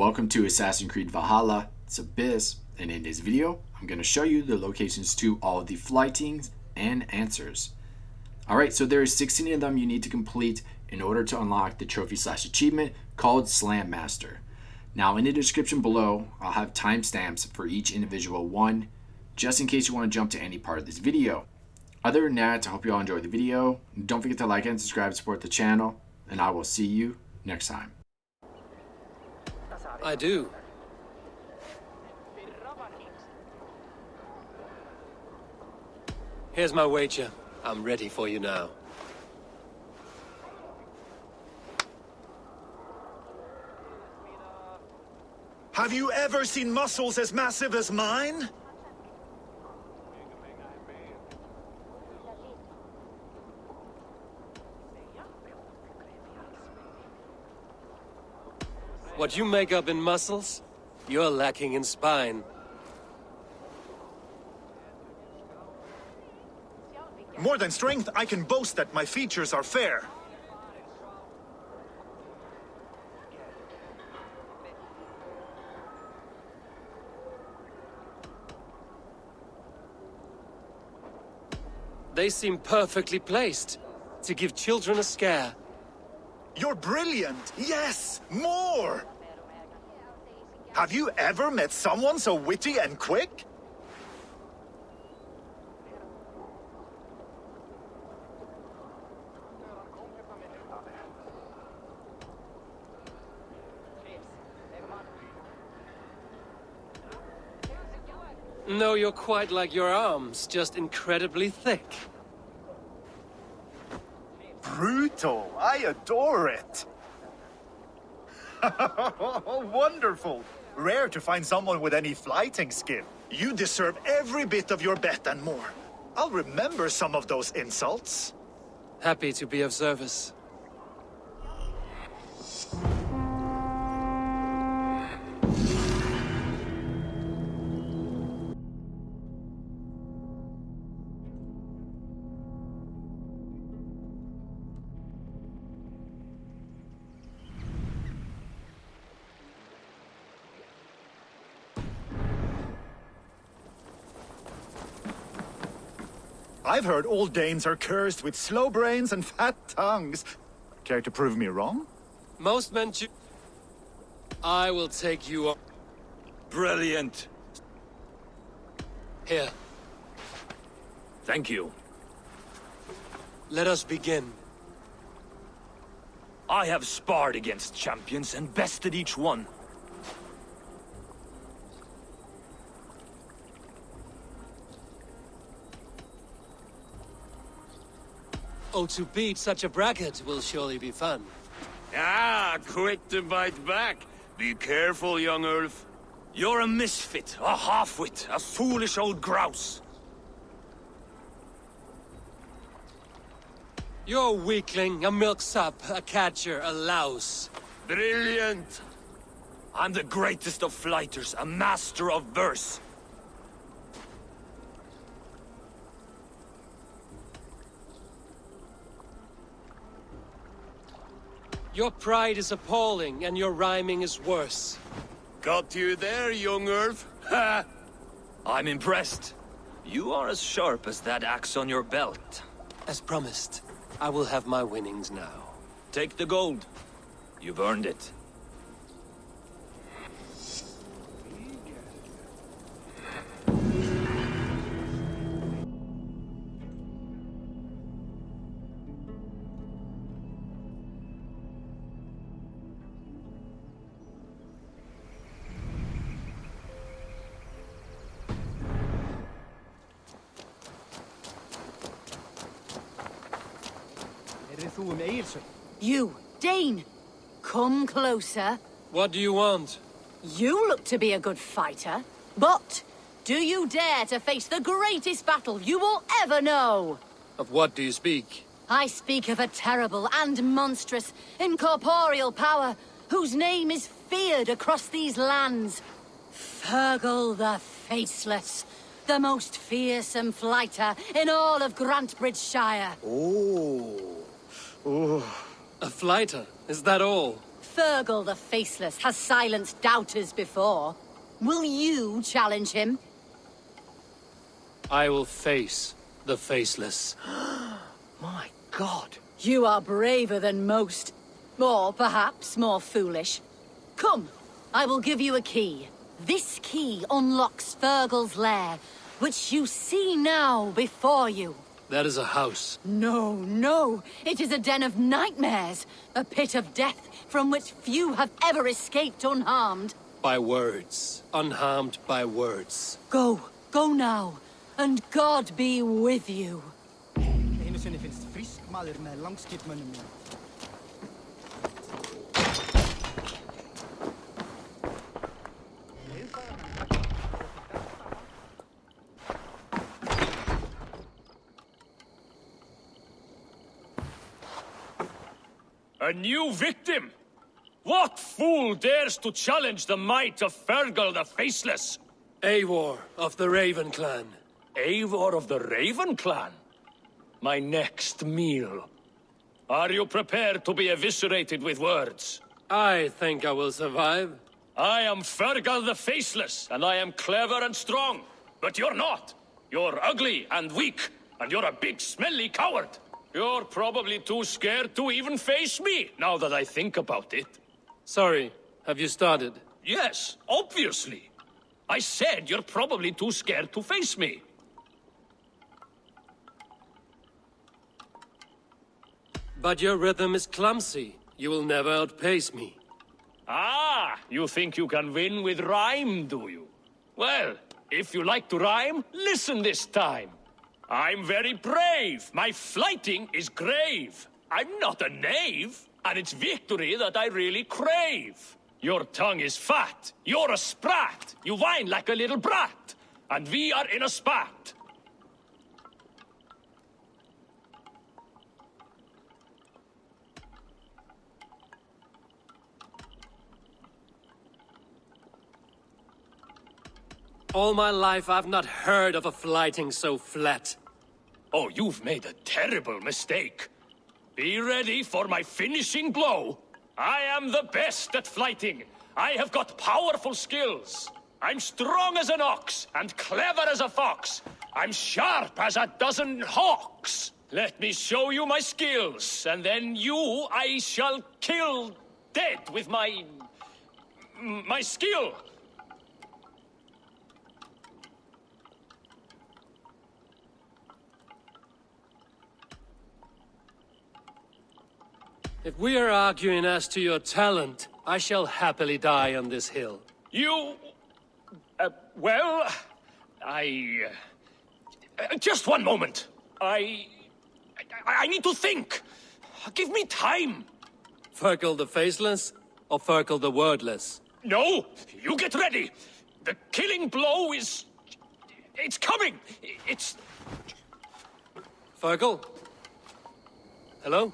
Welcome to Assassin's Creed Valhalla. It's Abyss, and in this video, I'm going to show you the locations to all the Flytings and answers. Alright, so there are 16 of them you need to complete in order to unlock the trophy/achievement called Slam Master. Now in the description below, I'll have timestamps for each individual one, just in case you want to jump to any part of this video. Other than that, I hope you all enjoyed the video. Don't forget to like and subscribe to support the channel, and I will see you next time. I do. Here's my wager. I'm ready for you now. Have you ever seen muscles as massive as mine? What you make up in muscles, you're lacking in spine. More than strength, I can boast that my features are fair. They seem perfectly placed to give children a scare. You're brilliant! Yes! More! Have you ever met someone so witty and quick? No, you're quite like your arms, just incredibly thick. Brutal! I adore it! Wonderful! Rare to find someone with any flyting skill. You deserve every bit of your bet and more. I'll remember some of those insults. Happy to be of service. I've heard old Danes are cursed with slow brains and fat tongues. Care to prove me wrong? Most men I will take you up. Brilliant. Here, Thank you. let us begin. I have sparred against champions and bested each one. Oh, to beat such a bracket will surely be fun. Ah, quick to bite back. Be careful, young Ulf. You're a misfit, a half-wit, a foolish old grouse. You're a weakling, a milksop, a catcher, a louse. Brilliant. I'm the greatest of flighters, a master of verse. Your pride is appalling, and your rhyming is worse. Got you there, young Ulf. Ha! I'm impressed. You are as sharp as that axe on your belt. As promised, I will have my winnings now. Take the gold. You've earned it. You, Dane, come closer. What do you want? You look to be a good fighter, but do you dare to face the greatest battle you will ever know? Of what do you speak? I speak of a terrible and monstrous, incorporeal power whose name is feared across these lands. Fergal the Faceless, the most fearsome flighter in all of Grantebridgescire. Oh. Oh. A flighter, is that all? Fergal the Faceless has silenced doubters before. Will you challenge him? I will face the Faceless. My God. You are braver than most. Or perhaps more foolish. Come, I will give you a key. This key unlocks Fergal's lair, which you see now before you. That is a house. No, no. It is a den of nightmares. A pit of death from which few have ever escaped unharmed. By words. Unharmed by words. Go. Go now. And God be with you. A new victim? What fool dares to challenge the might of Fergal the Faceless? Eivor of the Raven clan. Eivor of the Raven clan? My next meal. Are you prepared to be eviscerated with words? I think I will survive. I am Fergal the Faceless, and I am clever and strong. But you're not. You're ugly and weak, and you're a big smelly coward. You're probably too scared to even face me, now that I think about it. Sorry, have you started? Yes, obviously. I said you're probably too scared to face me. But your rhythm is clumsy. You will never outpace me. Ah, you think you can win with rhyme, do you? Well, if you like to rhyme, listen this time. I'm very brave. My flyting is grave. I'm not a knave, and it's victory that I really crave. Your tongue is fat. You're a sprat. You whine like a little brat. And we are in a spat. All my life I've not heard of a flyting so flat. Oh, you've made a terrible mistake. Be ready for my finishing blow. I am the best at flyting. I have got powerful skills. I'm strong as an ox and clever as a fox. I'm sharp as a dozen hawks. Let me show you my skills, and then you I shall kill dead with my skill. If we are arguing as to your talent, I shall happily die on this hill. You... well... just one moment. I need to think. Give me time. Fergal the Faceless or Fergal the Wordless? No, you get ready. The killing blow is... it's coming. It's... Fergal? Hello?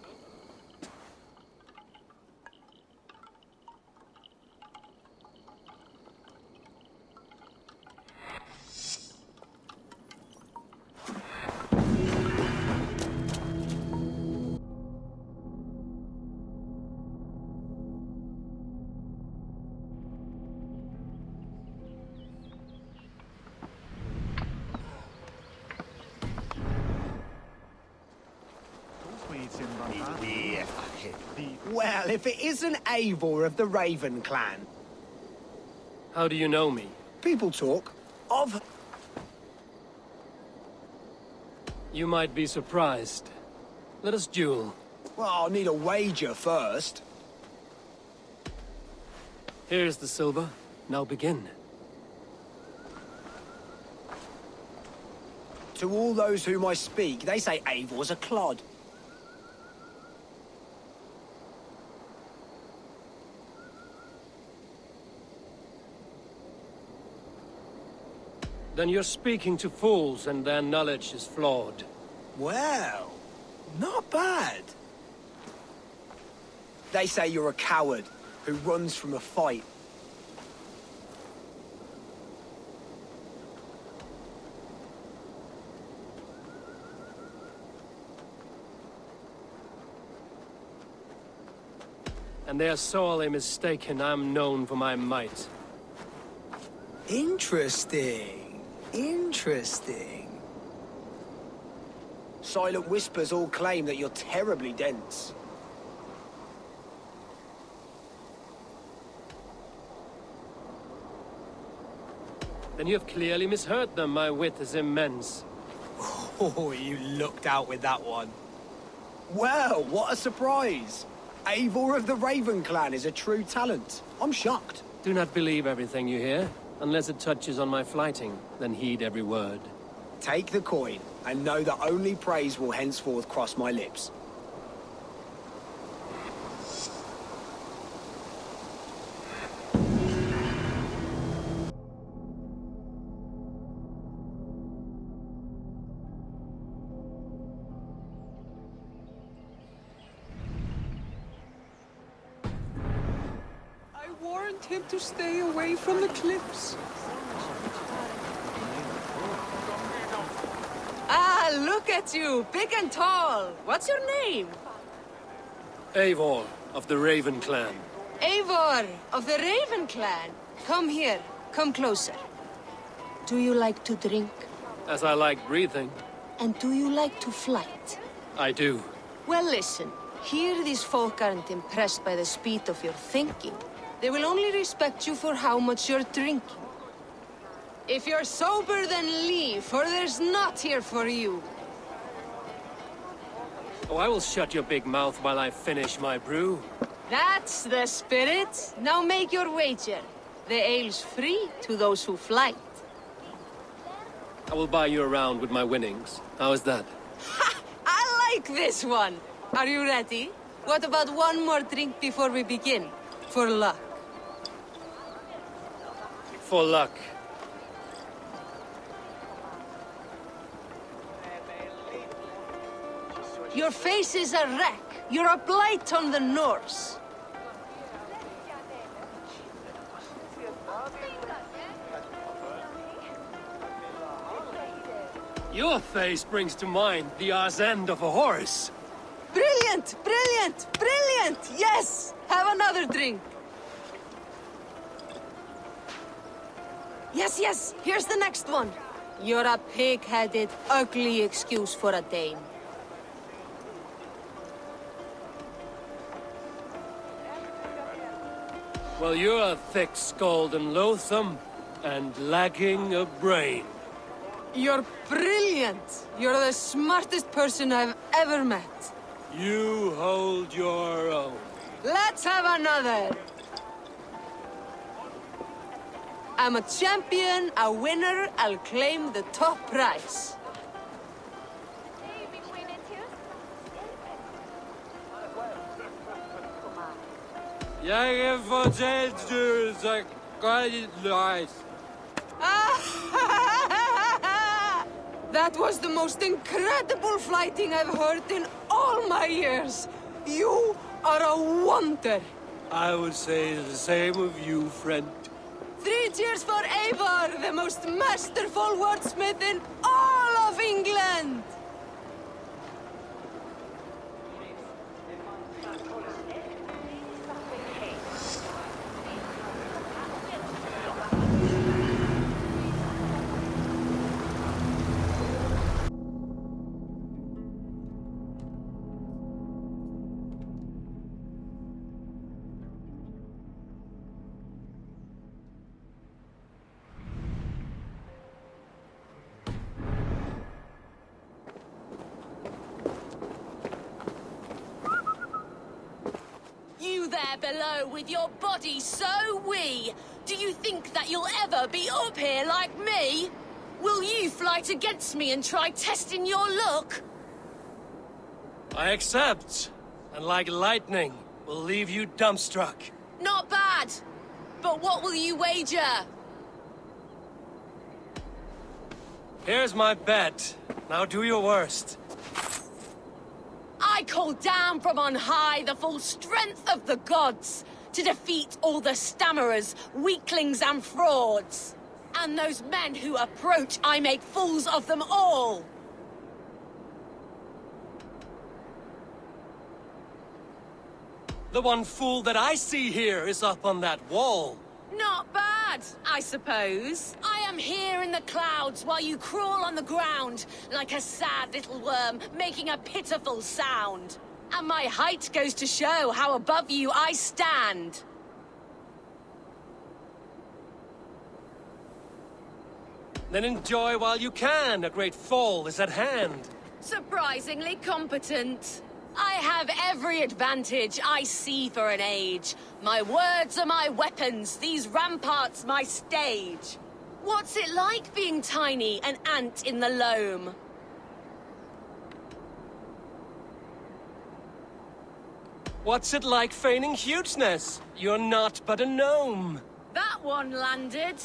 Well, if it isn't Eivor of the Raven clan. How do you know me? People talk of... You might be surprised. Let us duel. Well, I'll need a wager first. Here's the silver. Now begin. To all those whom I speak, they say Eivor's a clod. Then you're speaking to fools and their knowledge is flawed. Well, not bad. They say you're a coward who runs from a fight. and they are sorely mistaken. I'm known for my might. Interesting. Interesting. Silent whispers all claim that you're terribly dense. Then you have clearly misheard them. My wit is immense. Oh, you looked out with that one. Well, what a surprise! Eivor of the Raven clan is a true talent. I'm shocked. Do not believe everything you hear. Unless it touches on my flyting, then heed every word. Take the coin, and know that only praise will henceforth cross my lips. I warned him to stay away from the cliffs. Ah, look at you, big and tall. What's your name? Eivor of the Raven clan. Eivor of the Raven clan. Come here, come closer. Do you like to drink? As I like breathing, And do you like to flight? I do. Well, listen. Here these folk aren't impressed by the speed of your thinking. They will only respect you for how much you're drinking. If you're sober, then leave, for there's naught here for you. Oh, I will shut your big mouth while I finish my brew. That's the spirit. Now make your wager. The ale's free to those who flight. I will buy you around with my winnings. How is that? Ha! I like this one. Are you ready? What about one more drink before we begin? For luck. For luck. Your face is a wreck. You're a blight on the Norse. Your face brings to mind the arse end of a horse. Brilliant! Brilliant! Brilliant! Yes! Have another drink. Yes, yes! Here's the next one. You're a pig-headed, ugly excuse for a Dane. Well, you're a thick-skulled and loathsome, and lacking a brain. You're brilliant! You're the smartest person I've ever met. You hold your own. Let's have another! I'm a champion, a winner, I'll claim the top prize. Jeg fortalte du, så gør dit løs. That was the most incredible flyting I've heard in all my years. You are a wonder. I would say the same of you, friend. 3 cheers for Eivor, the most masterful wordsmith in all of England. You there below with your body so wee. Do you think that you'll ever be up here like me? Will you flight against me and try testing your luck? I accept, and like lightning, will leave you dumbstruck. Not bad. But what will you wager? Here's my bet. Now do your worst. I call down from on high the full strength of the gods to defeat all the stammerers, weaklings and frauds. And those men who approach, I make fools of them all. The one fool that I see here is up on that wall. Not bad, I suppose. I am here in the clouds while you crawl on the ground like a sad little worm making a pitiful sound. And my height goes to show how above you I stand. Then enjoy while you can. A great fall is at hand. Surprisingly competent. I have every advantage I see for an age. My words are my weapons, these ramparts my stage. What's it like being tiny, an ant in the loam? What's it like feigning hugeness? You're not but a gnome. That one landed.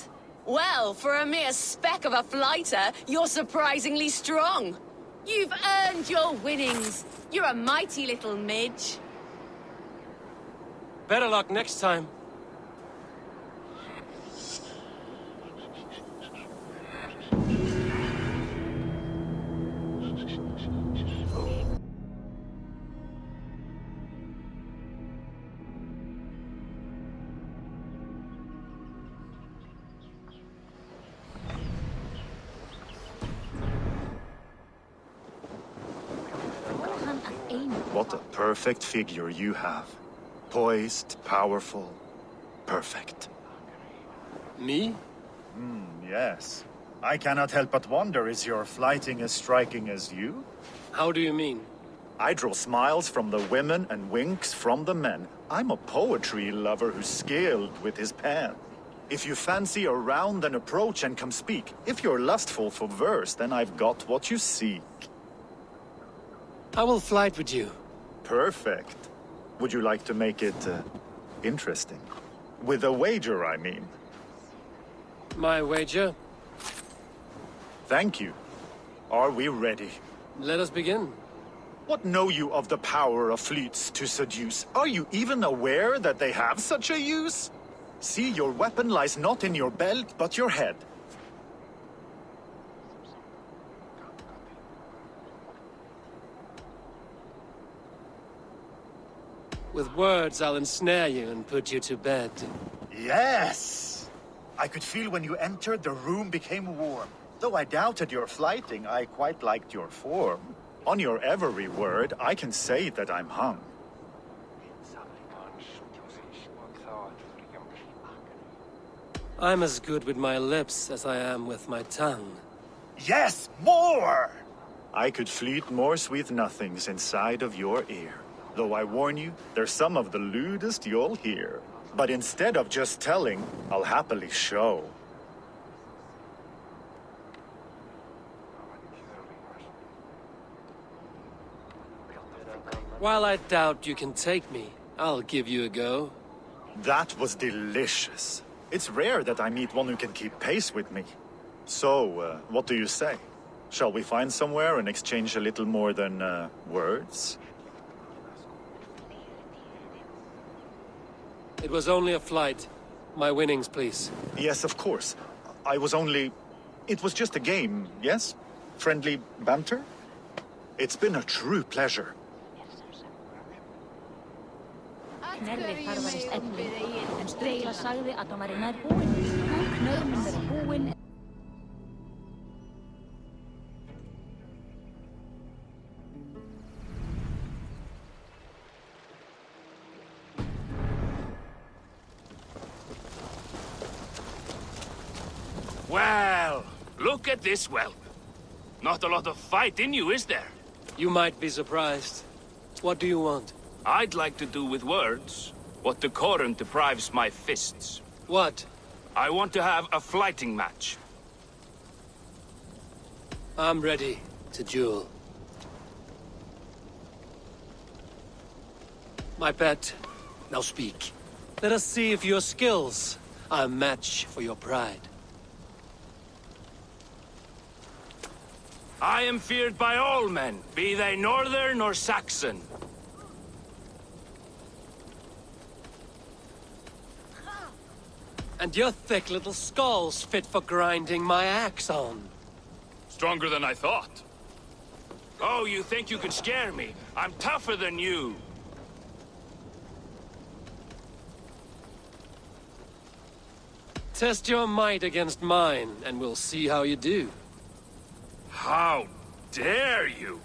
Well, for a mere speck of a flighter, you're surprisingly strong. You've earned your winnings. You're a mighty little midge. Better luck next time. What a perfect figure you have. Poised, powerful, perfect. Me? Yes. I cannot help but wonder, is your flyting as striking as you? How do you mean? I draw smiles from the women and winks from the men. I'm a poetry lover who's skilled with his pen. If you fancy a round, then approach and come speak. If you're lustful for verse, then I've got what you seek. I will flight with you. Perfect. Would you like to make it interesting? With a wager, I mean. My wager? Thank you. Are we ready? Let us begin. What know you of the power of flutes to seduce? Are you even aware that they have such a use? See, your weapon lies not in your belt, but your head. With words, I'll ensnare you and put you to bed. Yes! I could feel when you entered, the room became warm. Though I doubted your flyting, I quite liked your form. On your every word, I can say that I'm hung. I'm as good with my lips as I am with my tongue. Yes, more! I could fleet more sweet nothings inside of your ear. Though I warn you, they're some of the lewdest you'll hear. But instead of just telling, I'll happily show. While I doubt you can take me, I'll give you a go. That was delicious. It's rare that I meet one who can keep pace with me. So, what do you say? Shall we find somewhere and exchange a little more than, words? It was only a flight. My winnings, please. Yes, of course. I was only... It was just a game, yes? Friendly banter? It's been a true pleasure. Knerrið þarfarist elli, en Strela sagði að hann væri nær búinn. Nú knörmin vera búinn. Well, look at this whelp. Not a lot of fight in you, is there? You might be surprised. What do you want? I'd like to do with words what decorum deprives my fists. What? I want to have a flyting match. I'm ready to duel. My pet, now speak. Let us see if your skills are a match for your pride. I am feared by all men, be they northern or Saxon. And your thick little skull's fit for grinding my axe on. Stronger than I thought. Oh, you think you can scare me? I'm tougher than you. Test your might against mine, and we'll see how you do. How dare you?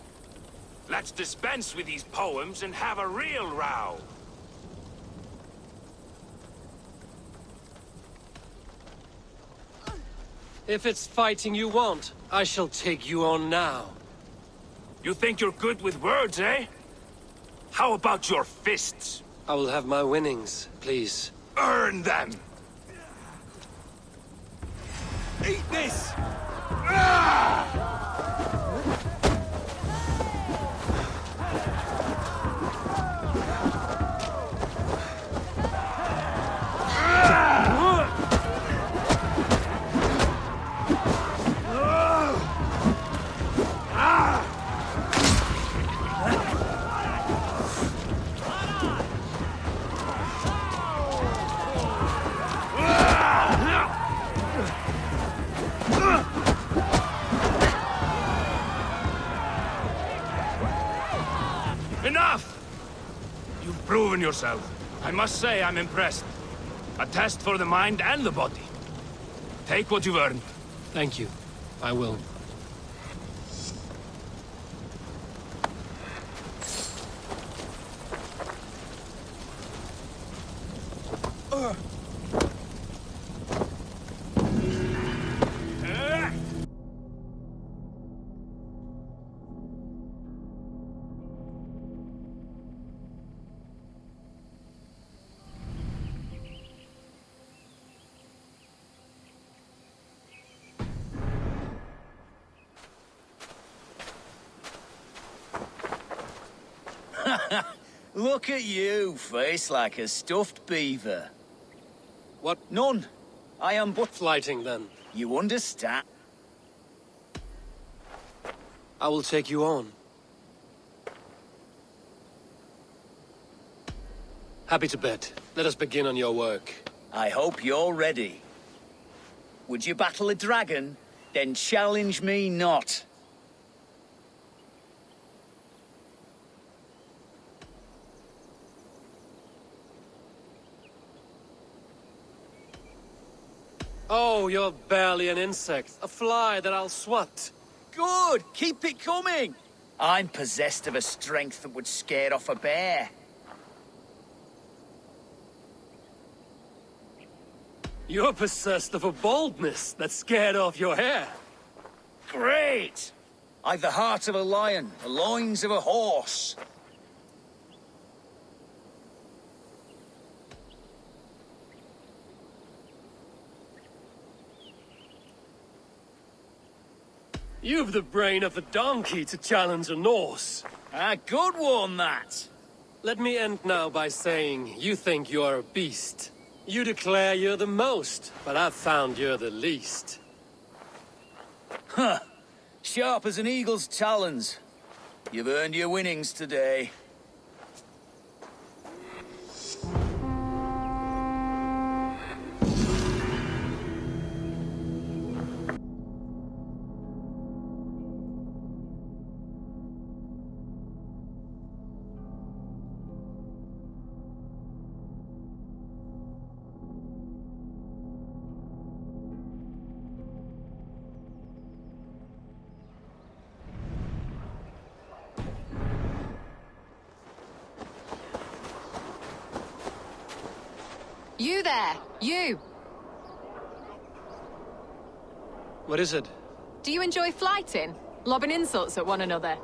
Let's dispense with these poems and have a real row. If it's fighting you want, I shall take you on now. You think you're good with words, eh? How about your fists? I will have my winnings, please. Earn them! Eat this! Enough! You've proven yourself. I must say I'm impressed. A test for the mind and the body. Take what you've earned. Thank you. I will. Look at you, face like a stuffed beaver. What? None. I am but... Flyting, then. You understand? I will take you on. Happy to bet. Let us begin on your work. I hope you're ready. Would you battle a dragon? Then challenge me not. Oh, you're barely an insect. A fly that I'll swat. Good! Keep it coming! I'm possessed of a strength that would scare off a bear. You're possessed of a boldness that scared off your hair. Great! I've the heart of a lion, the loins of a horse. You've the brain of a donkey to challenge a Norse. A good one, that. Let me end now by saying you think you're a beast. You declare you're the most, but I've found you're the least. Huh. Sharp as an eagle's talons. You've earned your winnings today. You there! You! What is it? Do you enjoy flyting? Lobbing insults at one another?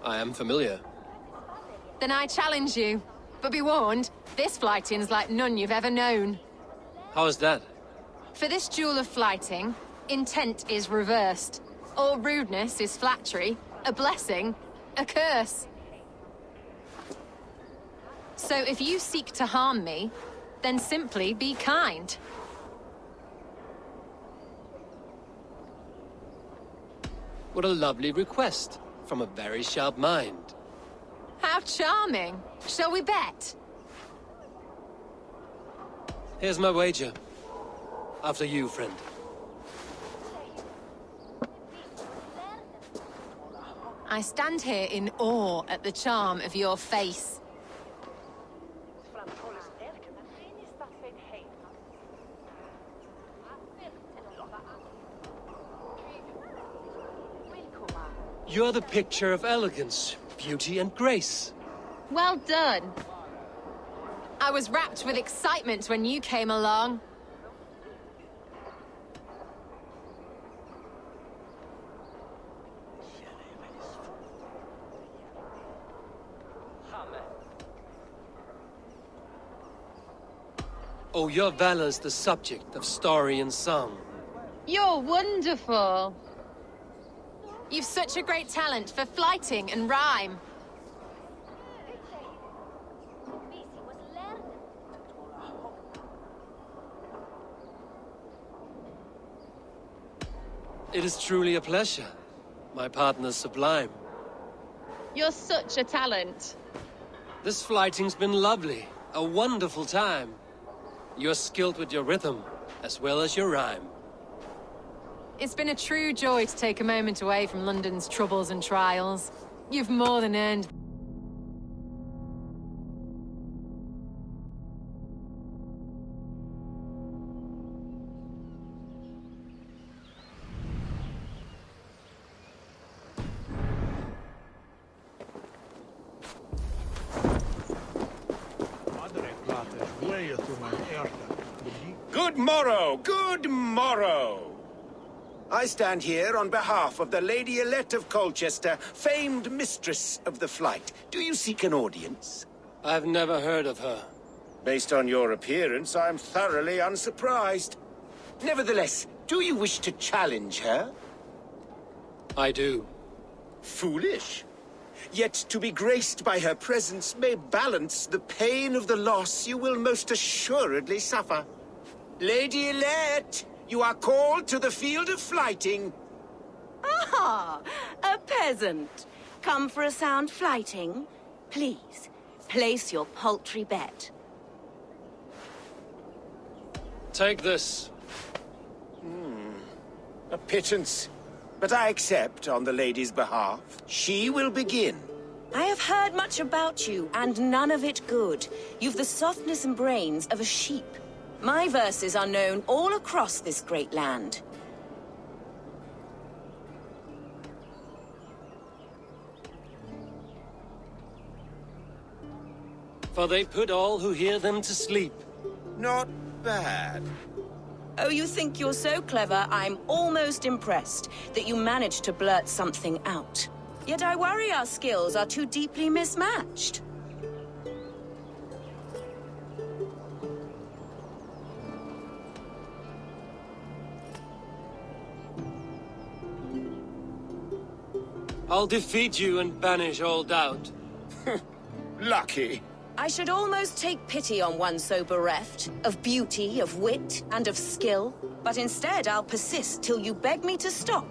I am familiar. Then I challenge you. But be warned, this flyting's like none you've ever known. How is that? For this duel of flyting, intent is reversed. All rudeness is flattery, a blessing, a curse. So if you seek to harm me, then simply be kind. What a lovely request from a very sharp mind. How charming. Shall we bet? Here's my wager. After you, friend. I stand here in awe at the charm of your face. You're the picture of elegance, beauty, and grace. Well done. I was wrapped with excitement when you came along. Oh, your valor's the subject of story and song. You're wonderful. You've such a great talent for flyting and rhyme. It is truly a pleasure. My partner's sublime. You're such a talent. This flyting's been lovely. A wonderful time. You're skilled with your rhythm, as well as your rhyme. It's been a true joy to take a moment away from London's troubles and trials. You've more than earned. Good morrow, good morrow! I stand here on behalf of the Lady Elette of Colchester, famed mistress of the flight. Do you seek an audience? I've never heard of her. Based on your appearance, I'm thoroughly unsurprised. Nevertheless, do you wish to challenge her? I do. Foolish. Yet to be graced by her presence may balance the pain of the loss you will most assuredly suffer. Lady Elette, you are called to the field of flyting. Ah, a peasant. Come for a sound flyting? Please, place your paltry bet. Take this. A pittance. But I accept on the lady's behalf. She will begin. I have heard much about you, and none of it good. You've the softness and brains of a sheep. My verses are known all across this great land. For they put all who hear them to sleep. Not bad. Oh, you think you're so clever, I'm almost impressed that you managed to blurt something out. Yet I worry our skills are too deeply mismatched. I'll defeat you and banish all doubt. Lucky. I should almost take pity on one so bereft, of beauty, of wit, and of skill. But instead, I'll persist till you beg me to stop.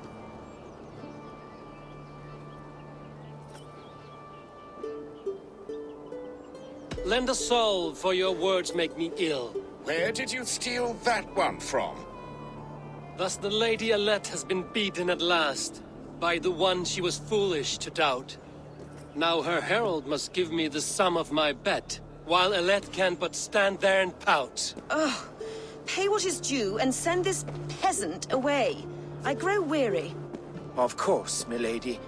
Lend a soul, for your words make me ill. Where did you steal that one from? Thus the Lady Elette has been beaten at last, by the one she was foolish to doubt. Now her herald must give me the sum of my bet, while Elette can but stand there and pout. Ugh. Pay what is due and send this peasant away. I grow weary. Of course, milady.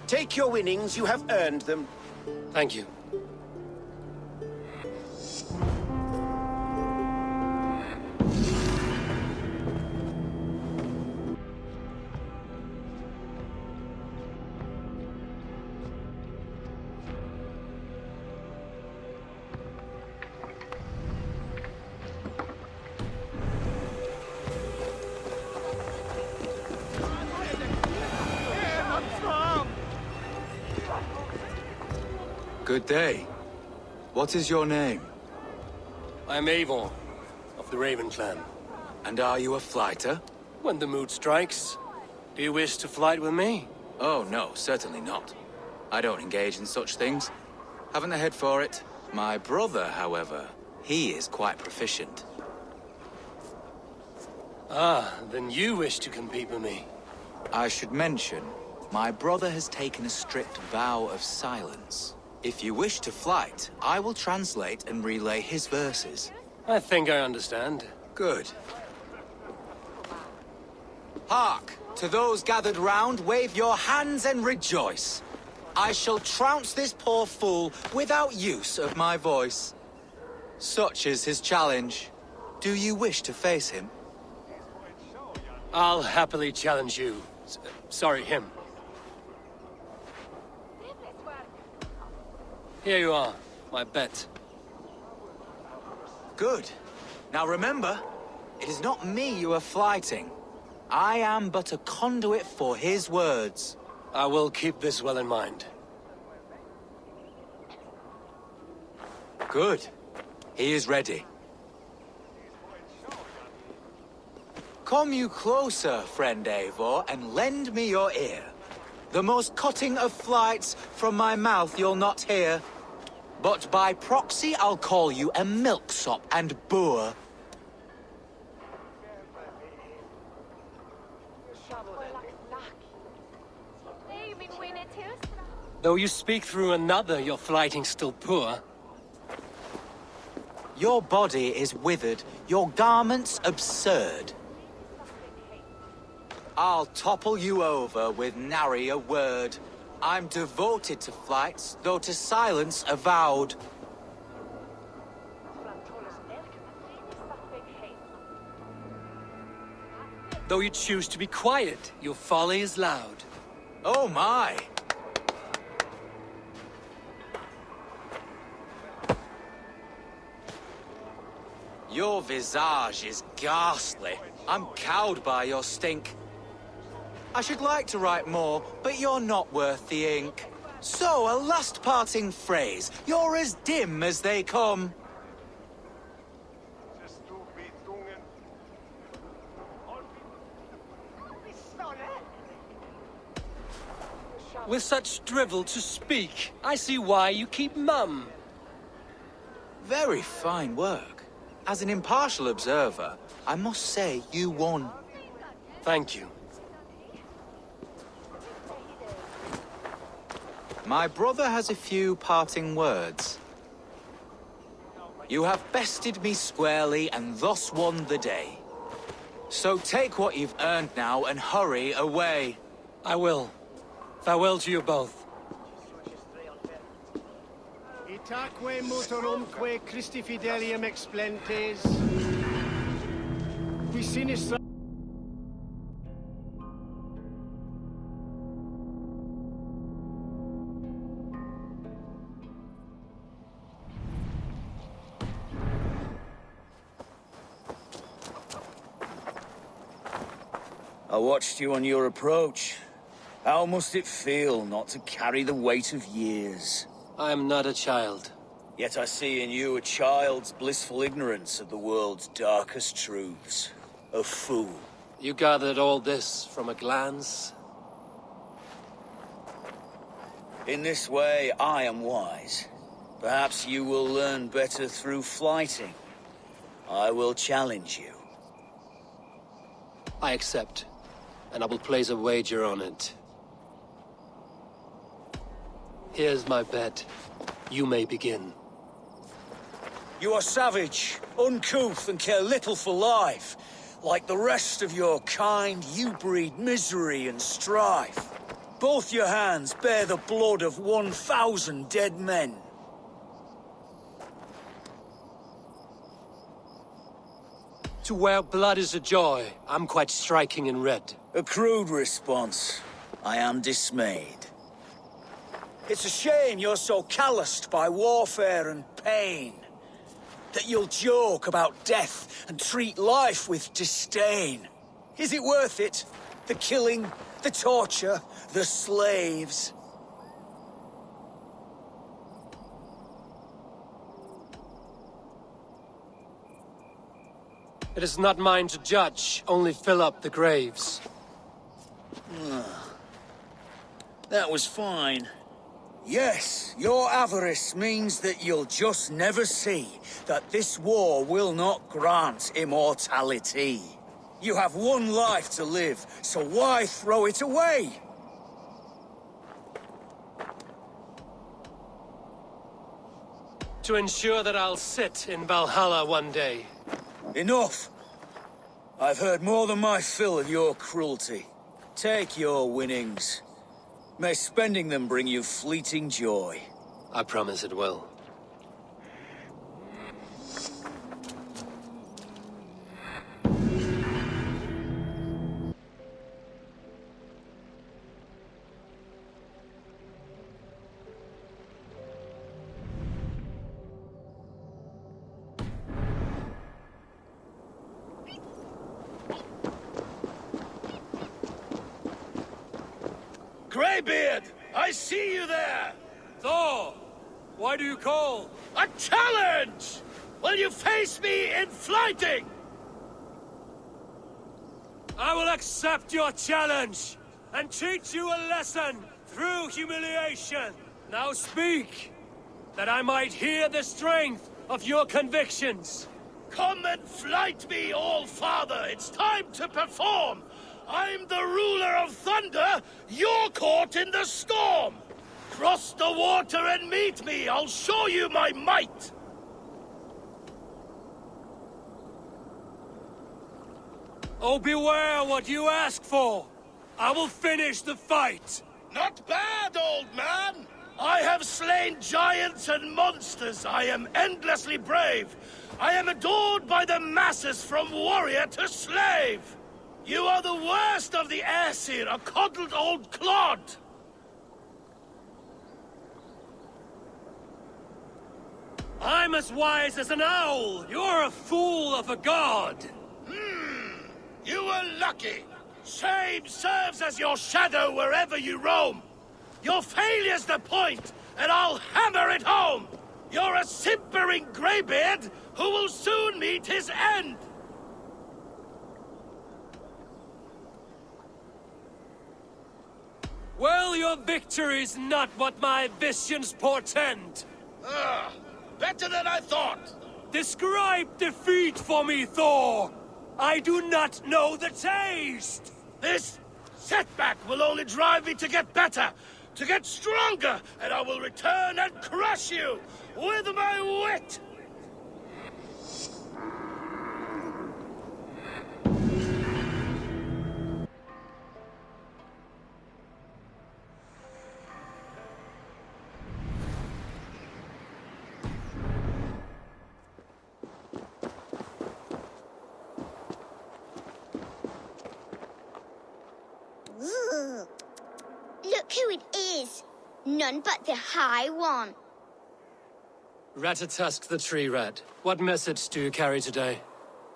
Take your winnings, you have earned them. Thank you. Good day. What is your name? I'm Eivor, of the Raven clan. And are you a flighter? When the mood strikes. Do you wish to flight with me? Oh, no, certainly not. I don't engage in such things. Haven't the head for it. My brother, however, he is quite proficient. Ah, then you wish to compete with me. I should mention, my brother has taken a strict vow of silence. If you wish to flight, I will translate and relay his verses. I think I understand. Good. Hark! To those gathered round, wave your hands and rejoice. I shall trounce this poor fool without use of my voice. Such is his challenge. Do you wish to face him? I'll happily challenge you. Sorry, him. Here you are, my bet. Good. Now remember, it is not me you are flyting. I am but a conduit for his words. I will keep this well in mind. Good. He is ready. Come you closer, friend Eivor, and lend me your ear. The most cutting of flights from my mouth you'll not hear. But by proxy I'll call you a milksop and boor. Though you speak through another, your flyting's still poor. Your body is withered, your garments absurd. I'll topple you over with nary a word. I'm devoted to flights, though to silence avowed. Though you choose to be quiet, your folly is loud. Oh my! Your visage is ghastly. I'm cowed by your stink. I should like to write more, but you're not worth the ink. So, a last parting phrase. You're as dim as they come. With such drivel to speak, I see why you keep mum. Very fine work. As an impartial observer, I must say you won. Thank you. My brother has a few parting words. You have bested me squarely and thus won the day. So take what you've earned now and hurry away. I will. Farewell to you both. Itaque motorumque Christi fidelium explentes. Qui sinistra. I watched you on your approach. How must it feel not to carry the weight of years? I am not a child. Yet I see in you a child's blissful ignorance of the world's darkest truths. A fool. You gathered all this from a glance? In this way, I am wise. Perhaps you will learn better through flyting. I will challenge you. I accept, and I will place a wager on it. Here's my bet. You may begin. You are savage, uncouth, and care little for life. Like the rest of your kind, you breed misery and strife. Both your hands bear the blood of 1,000 dead men. To where blood is a joy, I'm quite striking in red. A crude response. I am dismayed. It's a shame you're so calloused by warfare and pain. That you'll joke about death and treat life with disdain. Is it worth it? The killing, the torture, the slaves. It is not mine to judge, only fill up the graves. That was fine. Yes, your avarice means that you'll just never see that this war will not grant immortality. You have one life to live, so why throw it away? To ensure that I'll sit in Valhalla one day. Enough! I've heard more than my fill of your cruelty. Take your winnings. May spending them bring you fleeting joy. I promise it will. Greybeard! I see you there! Thor! Why do you call? A challenge! Will you face me in Flyting? I will accept your challenge and teach you a lesson through humiliation. Now speak, that I might hear the strength of your convictions. Come and flight me, All-Father! It's time to perform! I'm the ruler of thunder, you're caught in the storm! Cross the water and meet me, I'll show you my might! Oh, beware what you ask for! I will finish the fight! Not bad, old man! I have slain giants and monsters, I am endlessly brave! I am adored by the masses from warrior to slave! You are the worst of the Aesir, a coddled old clod! I'm as wise as an owl! You're a fool of a god! You were lucky! Shame serves as your shadow wherever you roam! Your failure's the point, and I'll hammer it home! You're a simpering greybeard who will soon meet his end! Well, your victory's not what my visions portend. Better than I thought. Describe defeat for me, Thor. I do not know the taste. This setback will only drive me to get better, to get stronger, and I will return and crush you with my wit. Look who it is. None but the High One. Ratatusk the Tree Rat. What message do you carry today?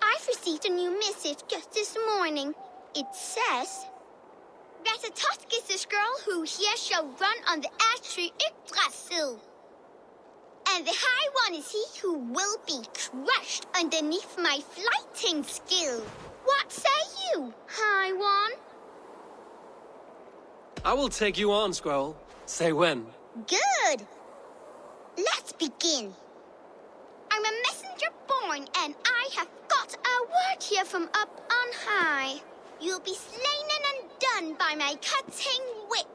I've received a new message just this morning. It says, Ratatusk is this girl who here shall run on the ash tree Yggdrasil. And the High One is he who will be crushed underneath my flyting skill. What say you, High One? I will take you on, Squirrel. Say when. Good. Let's begin. I'm a messenger born, and I have got a word here from up on high. You'll be slain and undone by my cutting wit.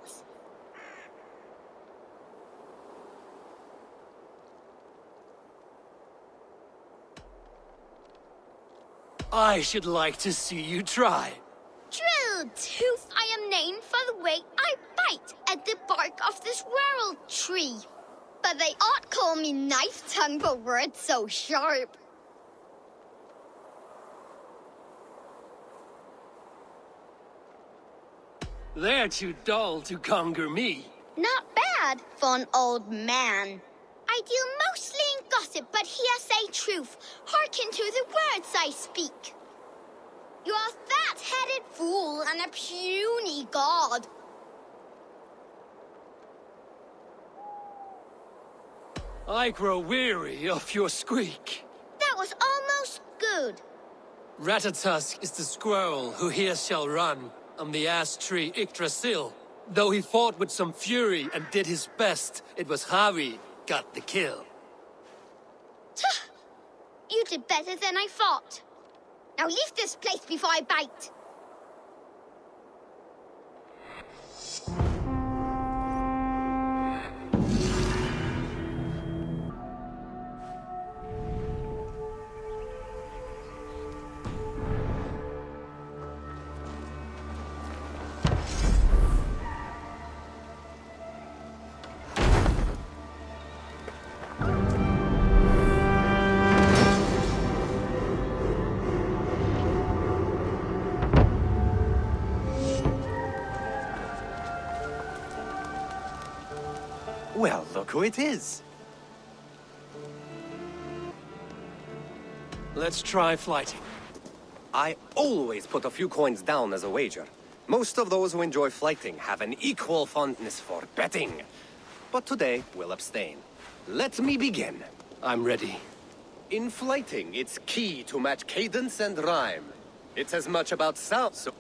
I should like to see you try. True tooth I am named for the way I bite at the bark of this world tree. But they ought call me knife tongue for words so sharp. They're too dull to conquer me. Not bad for an old man. I deal mostly in gossip, but here say truth. Hearken to the words I speak. You're a fat-headed fool and a puny god. I grow weary of your squeak. That was almost good. Ratatusk is the squirrel who here shall run on the ash tree Yggdrasil. Though he fought with some fury and did his best, it was Harry got the kill. You did better than I thought. Now leave this place before I bite. who it is. Let's try flyting. I always put a few coins down as a wager. Most of those who enjoy flyting have an equal fondness for betting. But today, we'll abstain. Let me begin. I'm ready. In flyting, it's key to match cadence and rhyme. It's as much about sound, so...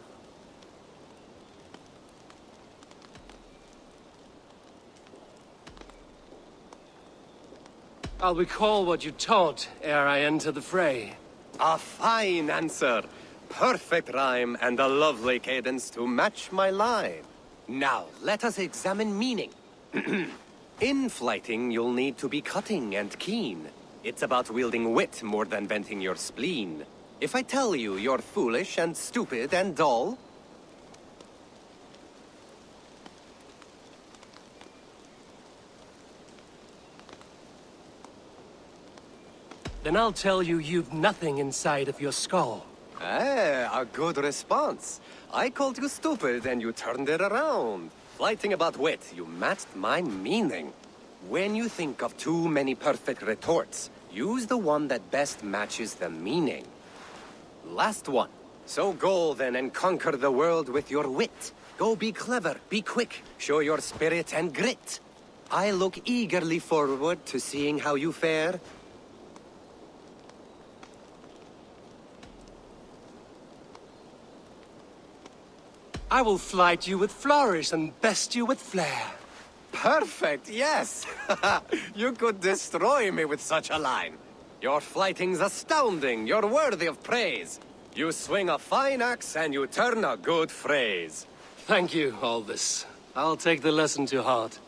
I'll recall what you taught ere I enter the fray. A fine answer. Perfect rhyme and a lovely cadence to match my line. Now, let us examine meaning. In flyting, you'll need to be cutting and keen. It's about wielding wit more than venting your spleen. If I tell you you're foolish and stupid and dull... Then I'll tell you you've nothing inside of your skull. A good response. I called you stupid and you turned it around. Flyting about wit, you matched my meaning. When you think of too many perfect retorts, use the one that best matches the meaning. Last one. So go then and conquer the world with your wit. Go be clever, be quick, show your spirit and grit. I look eagerly forward to seeing how you fare. I will flight you with flourish and best you with flair. Perfect, yes! You could destroy me with such a line. Your flyting's astounding, you're worthy of praise. You swing a fine axe and you turn a good phrase. Thank you, Aldous. I'll take the lesson to heart.